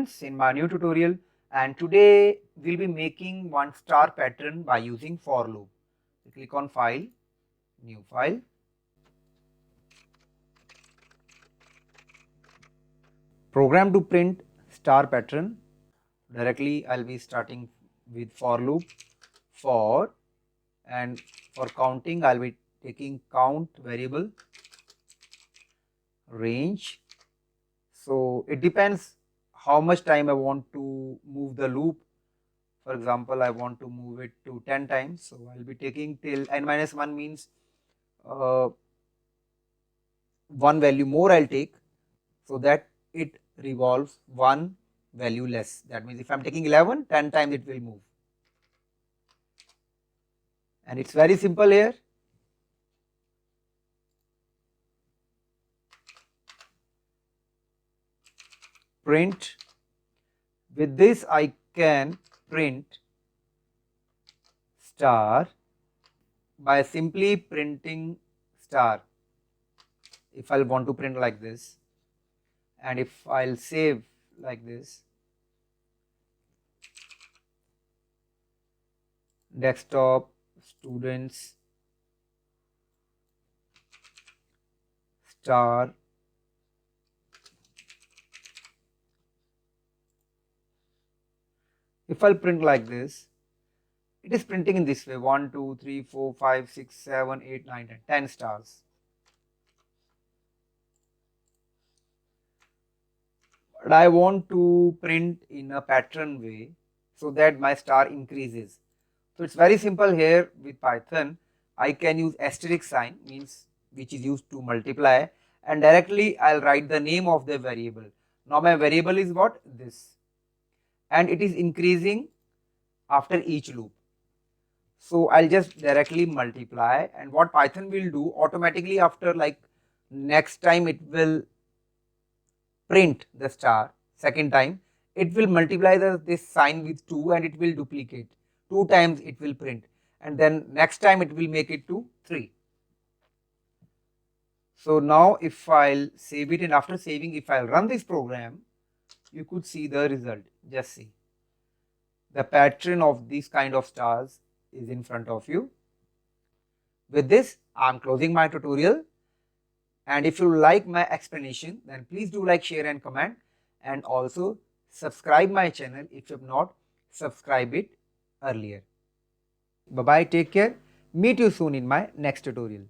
students, in my new tutorial, and today we'll be making one star pattern by using for loop. So click on File, New File. Program to print star pattern. Directly I'll be starting with for loop, for, and for counting I'll be taking count variable, range. So it depends how much time I want to move the loop. For example, I want to move it to 10 times. So I'll be taking till n minus 1 means one value more I'll take, so that it revolves one value less. That means if I'm taking 11, 10 times it will move. And it's very simple here. Print. With this I can print star by simply printing star. If I'll want to print like this, and if I'll save like this, desktop, students, star, if I'll print like this, it is printing in this way: 1, 2, 3, 4, 5, 6, 7, 8, 9, 10, 10 stars. But I want to print in a pattern way so that my star increases. So it's very simple here with Python. I can use asterisk sign, means which is used to multiply, and directly I'll write the name of the variable. Now my variable is what? This. And it is increasing after each loop. So I'll just directly multiply, and what Python will do automatically after, like, next time it will print the star, second time it will multiply this sign with 2 and it will duplicate. 2 times it will print, and then next time it will make it to 3. So now if I'll save it, and after saving, if I'll run this program, you could see the result. Just see. The pattern of these kind of stars is in front of you. With this, I'm closing my tutorial. And if you like my explanation, then please do like, share and comment, and also subscribe my channel if you have not subscribed it earlier. Bye bye, take care. Meet you soon in my next tutorial.